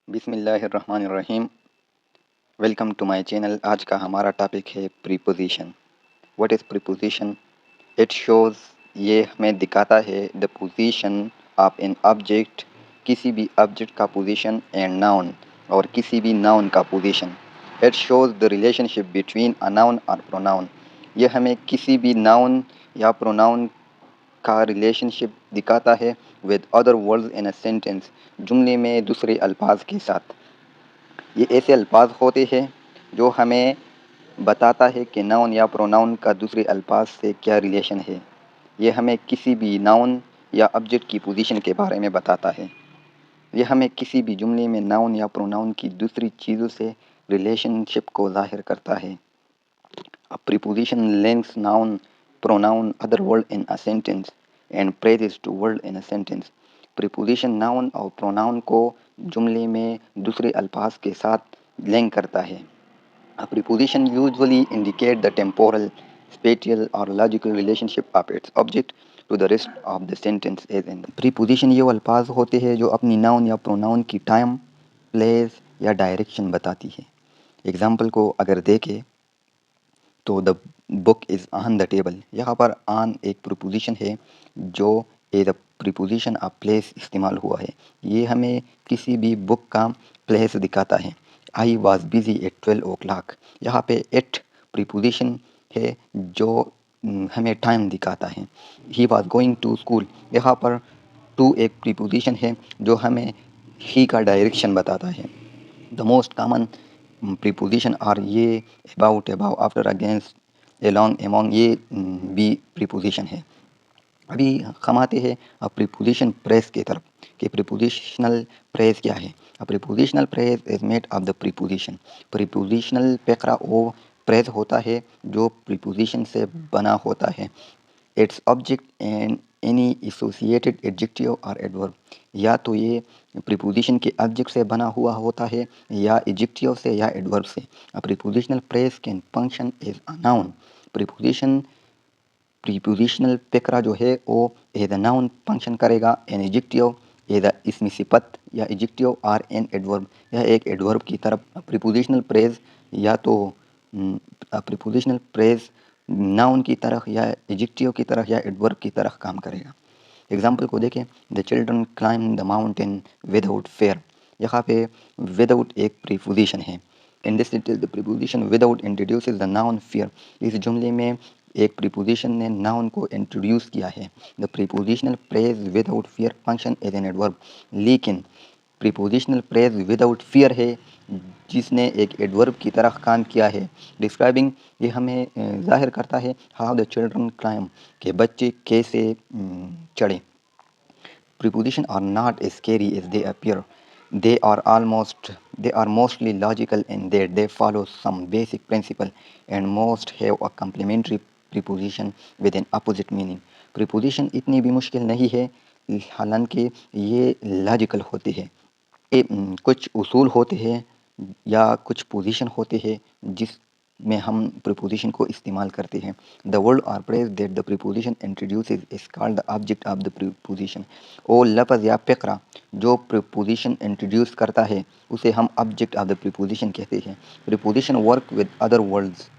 बिस्मिल्लाहिर्रहमानिर्रहीम। Welcome to my channel. आज का हमारा टॉपिक है preposition. What is preposition? It shows, ये हमें दिखाता है the position of an object, किसी भी ऑब्जेक्ट का पोजीशन, एंड नाउन, और किसी भी नाउन का position. It shows the relationship between a noun और प्रोनाउन। ये हमें किसी भी नाउन या प्रोनाउन का रिलेशनशिप दिखाता है with other words in a sentence, जुमले में दूसरे अल्फाज के साथ। ये ऐसे अल्फाज होते हैं जो हमें बताता है कि नाउन या प्रोनाउन का दूसरे अल्फाज से क्या रिलेशन है। ये हमें किसी भी नाउन या ऑब्जेक्ट की पोजीशन के बारे में बताता है। ये हमें किसी भी जुमले में नाउन या प्रोनाउन की दूसरी चीज़ों से रिलेशनशिप को ज़ाहिर करता है। A preposition links noun, pronoun, other word in a sentence and phrases to word in a sentence. Preposition noun और प्रोनाउन को जुमले में दूसरे अल्फाज के साथ लिंक करता है। A preposition usually indicate the temporal, spatial or logical relationship of its object to the rest of the sentence as in. Preposition ये अल्फाज होते हैं जो अपनी नाउन या प्रोनाउन की टाइम, प्लेस या डायरेक्शन बताती है। एग्जाम्पल को अगर देखें तो the book is on the table, यहाँ पर ऑन एक प्रीपोजिशन है जो as a preposition of place इस्तेमाल हुआ है। ये हमें किसी भी बुक का प्लेस दिखाता है। I was busy at 12 o'clock, यहाँ पे एट प्रीपोजिशन है जो हमें टाइम दिखाता है। He was going to school, यहाँ पर टू एक प्रीपोजिशन है जो हमें ही का डायरेक्शन बताता है। The most common preposition are ये about, above, after, against, along, among, ये भी प्रीपोजिशन है। अभी हम आते हैं प्रीपोजिशन प्रेस की तरफ कि प्रीपोजिशनल प्रेस क्या है। Prepositional phrase is made of the preposition. Prepositional पेकरा वो प्रेस होता है जो प्रीपोजिशन से बना होता है। Its object and any associated adjective और एडवर्ब, या तो ये प्रीपोजिशन के ऑब्जेक्ट से बना हुआ होता है या एडजेक्टिव से या एडवर्ब से। Prepositional phrase can function as a noun. Preposition prepositional पेकरा जो है वो एज अ नाउन फंक्शन करेगा, एन एडजेक्टिव एज अ इसमें सिफत या एडजेक्टिव और एन एडवर्ब या एक एडवर्ब की तरफ। प्रीपोजिशनल प्रेज या तो प्रीपोजिशनल प्रेज नाउन की तरह या एडजेक्टिव की तरह या एडवर्ब की तरह काम करेगा। एग्जाम्पल को देखें, the children climb the mountain without fair, यहाँ पे विदाउट एक प्रीपोजिशन है। In this the preposition without introduces the noun fear, इस जुमले में एक प्रीपोजिशन ने नाउन को इंट्रोड्यूस किया है। The prepositional phrase without fear function as an adverb, लेकिन प्रीपोजिशनल प्रेज विदाउट फियर है जिसने एक एडवर्ब की तरह काम किया है। डिस्क्राइबिंग, ये हमें जाहिर करता है हाउ द चिल्ड्रन क्लाइम, के बच्चे कैसे चढ़े। Prepositions are not as scary as they appear. They are mostly logical in that they follow some basic principle and most have a complementary preposition with an opposite meaning. Preposition इतनी भी मुश्किल नहीं है, हालांकि ये लॉजिकल होती है। ये कुछ उसूल होते हैं या कुछ पोजीशन होते हैं जिसमें हम प्रीपोजिशन को इस्तेमाल करते हैं। द वर्ड और praise that the preposition introduces is called the object of the preposition. वो लफ्ज़ या फ़िक्रा जो प्रीपोजिशन इंट्रोड्यूस करता है उसे हम ऑब्जेक्ट ऑफ द प्रीपोजिशन कहते हैं। Preposition work with other words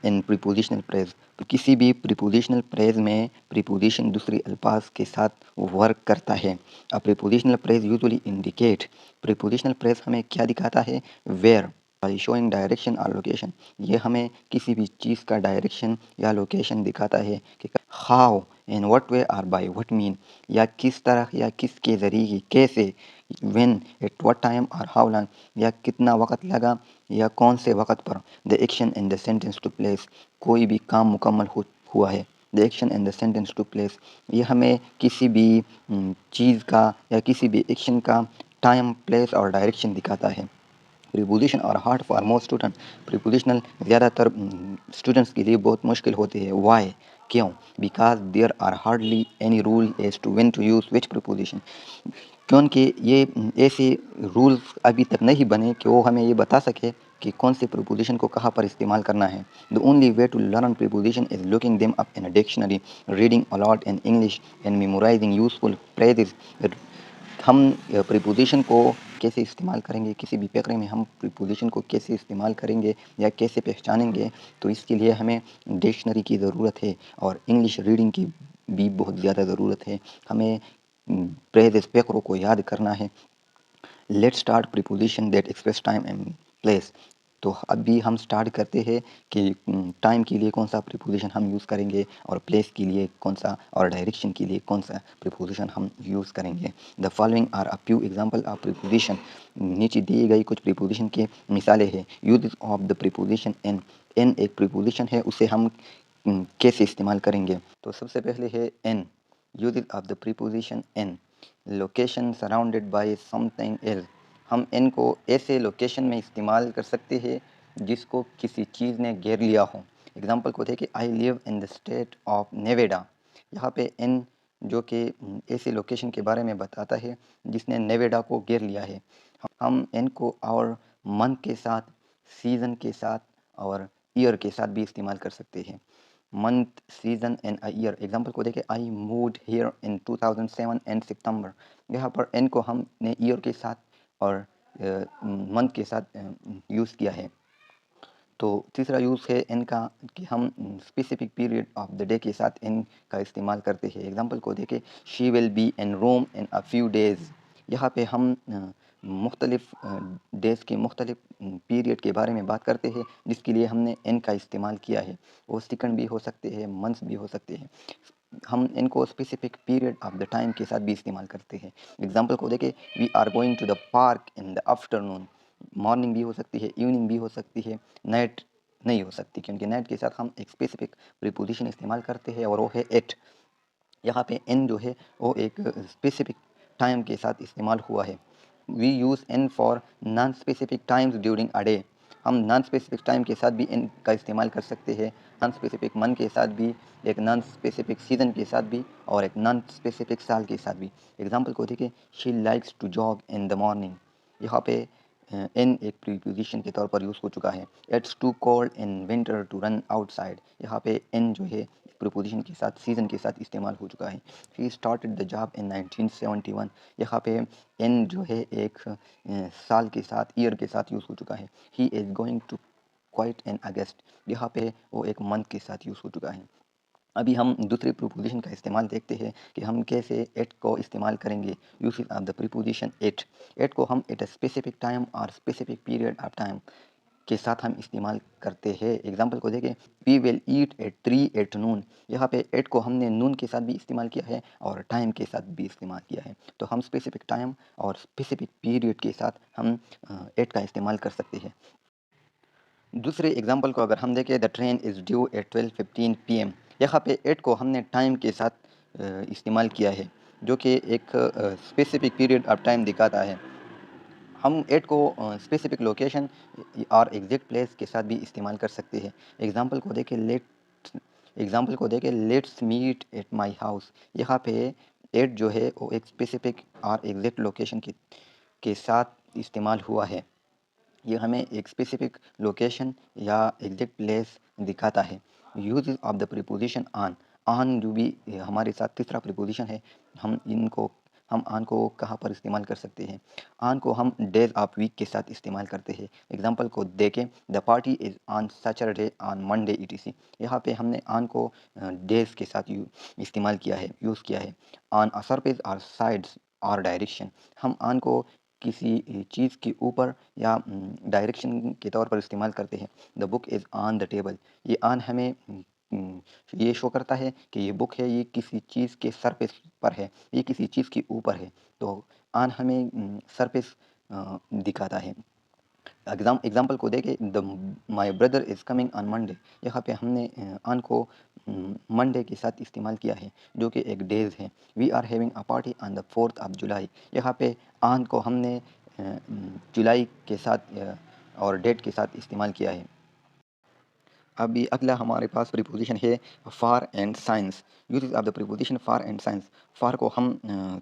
in prepositional praise, तो किसी भी प्रीपोजिशनल प्रेज में प्रीपोजिशन दूसरे अल्फाज के साथ वर्क करता है। अब prepositional praise usually indicate, prepositional praise हमें क्या दिखाता है, वेयर बाई शोइंग डायरेक्शन और लोकेशन, ये हमें किसी भी चीज़ का डायरेक्शन या लोकेशन दिखाता है कि हाउ, इन व्हाट वे और बाय व्हाट मीन, या किस तरह या किसके ज़रिए, कैसे, व्हेन, एट व्हाट टाइम और हाउ लॉन्ग, या कितना वक्त लगा या कौन से वक्त पर। The action in the sentence to place, कोई भी काम मुकम्मल हुआ है। The action in the sentence to place, ये हमें किसी भी चीज़ का या किसी भी एक्शन का टाइम, प्लेस और डायरेक्शन दिखाता है। प्रीपोजिशन और hard for most student, prepositional ज़्यादातर स्टूडेंट्स के लिए बहुत मुश्किल होती है। वाई, क्यों? Because there are hardly any rule as to when to use which preposition, क्योंकि ये ऐसे रूल्स अभी तक नहीं बने कि वो हमें ये बता सके कि कौन से प्रीपोजिशन को कहाँ पर इस्तेमाल करना है। The only way to learn preposition is looking them up in a dictionary, reading a lot in English and memorising useful phrases. हम प्रीपोजिशन को कैसे इस्तेमाल करेंगे, किसी भी पैरे में हम प्रीपोज़िशन को कैसे इस्तेमाल करेंगे या कैसे पहचानेंगे, तो इसके लिए हमें डिक्शनरी की ज़रूरत है और इंग्लिश रीडिंग की भी बहुत ज़्यादा ज़रूरत है। हमें फ्रेज़ेस पैरों को याद करना है। Let's start preposition that express time and place. तो अभी हम स्टार्ट करते हैं कि टाइम के लिए कौन सा प्रीपोज़िशन हम यूज़ करेंगे और प्लेस के लिए कौन सा और डायरेक्शन के लिए कौन सा प्रीपोज़िशन हम यूज़ करेंगे। The following are a few example of preposition. नीचे दिए गई कुछ प्रीपोज़िशन के मिसालें हैं। Use of the preposition in. In एक प्रीपोज़िशन है, उसे हम कैसे इस्तेमाल करेंगे। तो सबसे पहले है in. Use of the preposition in. Location surrounded by something else. हम एन को ऐसे लोकेशन में इस्तेमाल कर सकते हैं जिसको किसी चीज़ ने घेर लिया हो। एग्जांपल को देखें, I live in the state of Nevada. यहाँ पे एन जो कि ऐसे लोकेशन के बारे में बताता है जिसने नेवेडा को घेर लिया है। हम एन को और मंथ के साथ, सीज़न के साथ और ईयर के साथ भी इस्तेमाल कर सकते हैं। Month, season and a year. Example को देखें, I moved here in 2007 and September. यहाँ पर एन को हमने ईयर के साथ और मंथ के साथ यूज़ किया है। तो तीसरा यूज़ है एन का कि हम specific period of the day के साथ एन का इस्तेमाल करते हैं। एग्जांपल को देखें, she will be in Rome in a few days. यहाँ पे हम मुख्तलिफ डेज़ के मुख्तलिफ पीरियड के बारे में बात करते हैं जिसके लिए हमने एन का इस्तेमाल किया है। वो सेकंड भी हो सकते हैं, मंथ्स भी हो सकते हैं। हम इनको specific period of the time के साथ भी इस्तेमाल करते हैं। एग्जांपल को देखें, we are going to the park in the afternoon. Morning भी हो सकती है, इवनिंग भी हो सकती है, नाइट नहीं हो सकती, क्योंकि नाइट के साथ हम एक स्पेसिफिक प्रीपोजिशन इस्तेमाल करते हैं और वो है एट। यहाँ पे एन जो है वो एक स्पेसिफिक टाइम के साथ इस्तेमाल हुआ है। We use in for non specific times during a day. हम नॉन स्पेसिफिक टाइम के साथ भी एन का इस्तेमाल कर सकते हैं, नॉन स्पेसिफिक मंथ के साथ भी, एक नॉन स्पेसिफिक सीज़न के साथ भी और एक नॉन स्पेसिफिक साल के साथ भी। एग्जांपल को देखिए, she likes to jog in the morning. यहाँ पे एन एक प्रीपोजिशन के तौर पर यूज़ हो चुका है। It's too cold in winter to run outside. यहाँ पे एन जो है प्रीपोजिशन के साथ, सीज़न के साथ इस्तेमाल हो चुका है। He started the job in 1971। यहाँ पे एन जो है एक साल के साथ, ईयर के साथ यूज़ हो चुका है। He is going to quite in August. यहाँ पे वो एक मंथ के साथ यूज़ हो चुका है। अभी हम दूसरे प्रीपोजिशन का इस्तेमाल देखते हैं कि हम कैसे एट को इस्तेमाल करेंगे। Use of the preposition at. At को हम एट अ स्पेसिफिक टाइम और स्पेसिफिक पीरियड ऑफ टाइम के साथ हम इस्तेमाल करते हैं। एग्जांपल को देखें, we will eat at 3 at noon. यहाँ पे एट को हमने नून के साथ भी इस्तेमाल किया है और टाइम के साथ भी इस्तेमाल किया है। तो हम स्पेसिफिक टाइम और स्पेसिफिक पीरियड के साथ हम एट का इस्तेमाल कर सकते हैं। दूसरे एग्जांपल को अगर हम देखें, the train is due eight 12:15 PM। यहाँ पे एट को हमने टाइम के साथ इस्तेमाल किया है जो कि एक स्पेसिफिक पीरियड ऑफ टाइम दिखाता है। हम एट को स्पेसिफिक लोकेशन और एग्जैक्ट प्लेस के साथ भी इस्तेमाल कर सकते हैं। एग्जांपल को देखें, let's meet at my house. यहाँ पे एट जो है वो एक स्पेसिफिक और एग्जैक्ट लोकेशन के साथ इस्तेमाल हुआ है। ये हमें एक स्पेसिफिक लोकेशन या एग्जैक्ट प्लेस दिखाता है। Use of the preposition on. On जो भी हमारे साथ तीसरा प्रीपोजिशन है, हम ऑन को कहाँ पर इस्तेमाल कर सकते हैं। ऑन को हम डेज ऑफ वीक के साथ इस्तेमाल करते हैं। एग्जांपल को देखें, the party is on Saturday on Monday ETC। यहाँ पे हमने ऑन को डेज के साथ इस्तेमाल किया है, यूज़ किया है। ऑन अ सरफेस और साइड्स और डायरेक्शन। हम ऑन को किसी चीज़ के ऊपर या डायरेक्शन के तौर पर इस्तेमाल करते हैं। The book is on the table. ये ऑन हमें ये शो करता है कि ये बुक है, ये किसी चीज़ के सरफेस पर है, ये किसी चीज़ के ऊपर है। तो ऑन हमें सरफेस दिखाता है। एग्जाम्पल को देखें, the my brother is coming on Monday. यहाँ पे हमने ऑन को मंडे के साथ इस्तेमाल किया है जो कि एक डेज है। We are having a party on the 4th of July. यहाँ पे ऑन को हमने जुलाई के साथ और डेट के साथ इस्तेमाल किया है। अभी अगला हमारे पास प्रीपोजिशन है for and since. Use of the preposition for and since. For को हम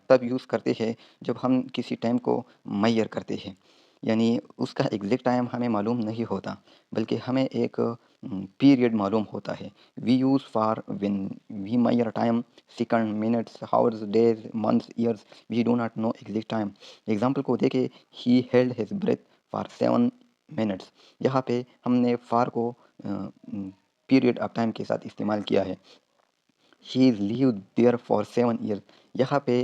तब यूज़ करते हैं जब हम किसी टाइम को मैयर करते हैं, यानी उसका एग्जैक्ट टाइम हमें मालूम नहीं होता, बल्कि हमें एक पीरियड मालूम होता है। We use for when we measure time, second, minutes, hours, days, months, years. We do not know exact time. Example को देखे, he held his breath for 7 minutes. यहाँ पे हमने फॉर को पीरियड ऑफ टाइम के साथ इस्तेमाल किया है। He is live there for 7 years. यहाँ पे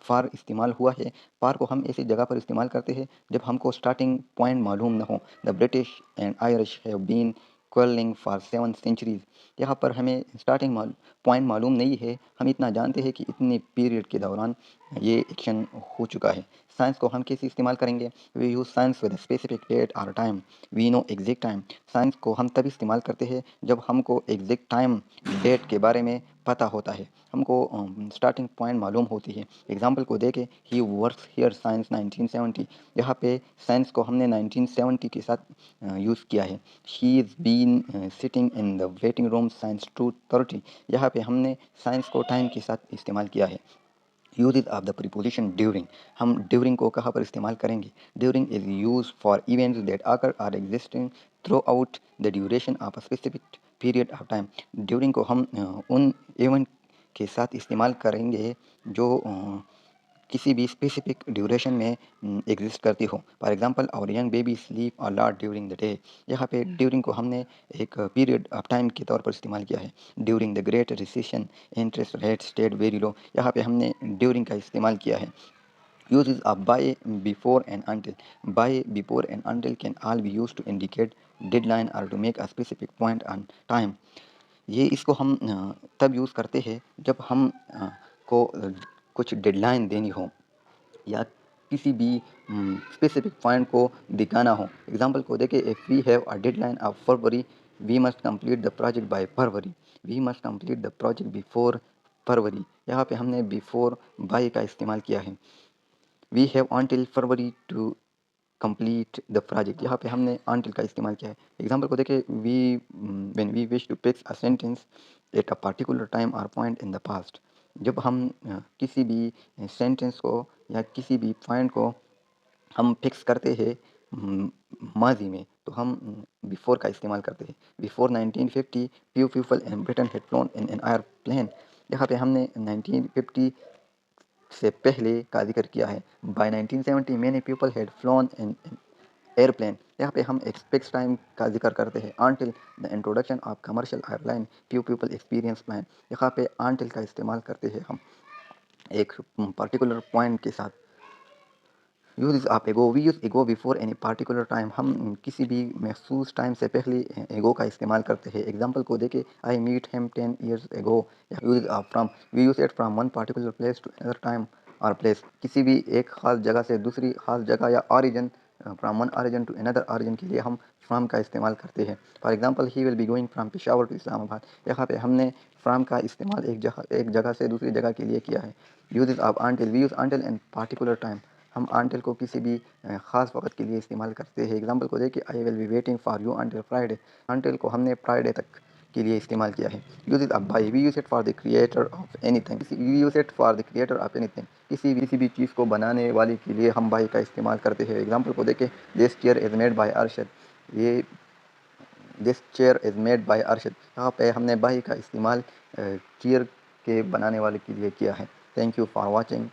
फॉर इस्तेमाल हुआ है। फॉर को हम ऐसी जगह पर इस्तेमाल करते हैं जब हमको स्टार्टिंग पॉइंट मालूम न हो। The British and Irish have been quarrelling for 7 centuries. यहाँ पर हमें स्टार्टिंग पॉइंट मालूम नहीं है, हम इतना जानते हैं कि इतने पीरियड के दौरान ये एक्शन हो चुका है। साइंस को हम कैसे इस्तेमाल करेंगे? We use since with specific date और time. We know exact time. Since को हम तभी इस्तेमाल करते हैं जब हमको एग्जैक्ट टाइम, डेट के बारे में पता होता है, हमको स्टार्टिंग पॉइंट मालूम होती है। एग्जाम्पल को देखें, ही वर्क्स हियर साइंस 1970। यहाँ पे साइंस को हमने 1970 के साथ यूज़ किया है। He is been sitting in the waiting room since 2:30। यहाँ पे हमने साइंस को टाइम के साथ इस्तेमाल किया है। Usages of the preposition during. हम ड्यूरिंग को कहाँ पर इस्तेमाल करेंगे? During is use for events that occur are existing throughout the duration of a specific period of time. During को हम उन इवेंट के साथ इस्तेमाल करेंगे जो किसी भी स्पेसिफिक ड्यूरेशन में एग्जिस्ट करती हो। For example, our young baby sleep a lot during the day. यहाँ पे ड्यूरिंग को हमने एक पीरियड ऑफ टाइम के तौर पर इस्तेमाल किया है। During the great recession interest rate stayed very low. यहाँ पे हमने ड्यूरिंग का इस्तेमाल किया है। Uses of by, before and until. By, before and until can all be used to indicate deadline or to make a specific point on time. ये इसको हम तब यूज़ करते हैं जब हम को कुछ डेडलाइन देनी हो या किसी भी स्पेसिफिक पॉइंट को दिखाना हो। एग्जांपल को देखें, if we have a deadline of February, we must complete the project by February. We must complete the project before February. यहाँ पे हमने बिफोर बाय का इस्तेमाल किया है। We have until February to complete the project. यहाँ पे हमने until का इस्तेमाल किया है। एग्जाम्पल को देखें, when we wish to fix a sentence at a particular time और पॉइंट इन द पास्ट। जब हम किसी भी सेंटेंस को या किसी भी पॉइंट को हम फिक्स करते हैं माजी में, तो हम बिफोर का इस्तेमाल करते हैं। Before 1950 few people in Britain had flown in an airplane. यहाँ पे हमने 1950 से पहले का जिक्र किया है। By 1970 many people had flown in airplane. यहाँ पे हम एक्सपेक्ट टाइम का जिक्र करते हैं। Until the introduction of commercial airline few people experience plan. यहाँ पे आंटिल का इस्तेमाल करते हैं हम एक पर्टिकुलर पॉइंट के साथ। यूज आप एगो, वी यूज़ एगो बिफोर एनी पार्टिकुलर टाइम। हम किसी भी महसूस टाइम से पहले एगो का इस्तेमाल करते हैं। एग्जांपल को देखें, I meet him 10 years ago. Use of from, we use it from one particular place to another time और प्लेस। किसी भी एक खास जगह से दूसरी खास जगह या origin, from one origin to another origin के लिए हम फ्रॉम का इस्तेमाल करते हैं। For example, he will be going from Peshawar to Islamabad. यहाँ पे हमने फ्रॉम का इस्तेमाल एक जगह से दूसरी जगह के लिए किया है। Use of until, we use until in particular time. हम आंटिल को किसी भी ख़ास वक्त के लिए इस्तेमाल करते हैं। एग्जाम्पल को देखिए, I will be waiting for you until Friday. Until को हमने फ्राइडे तक के लिए इस्तेमाल किया है। यूज इट अब by, we use it for the creator of anything. We use it for the creator of anything. किसी भी चीज़ को बनाने वाले के लिए हम बाई का इस्तेमाल करते हैं। एग्जाम्पल को देखें, this chair is made by Arshad. ये this chair is made by Arshad. यहाँ पे हमने बाई का इस्तेमाल चेयर के बनाने वाले के लिए किया है। Thank you for watching.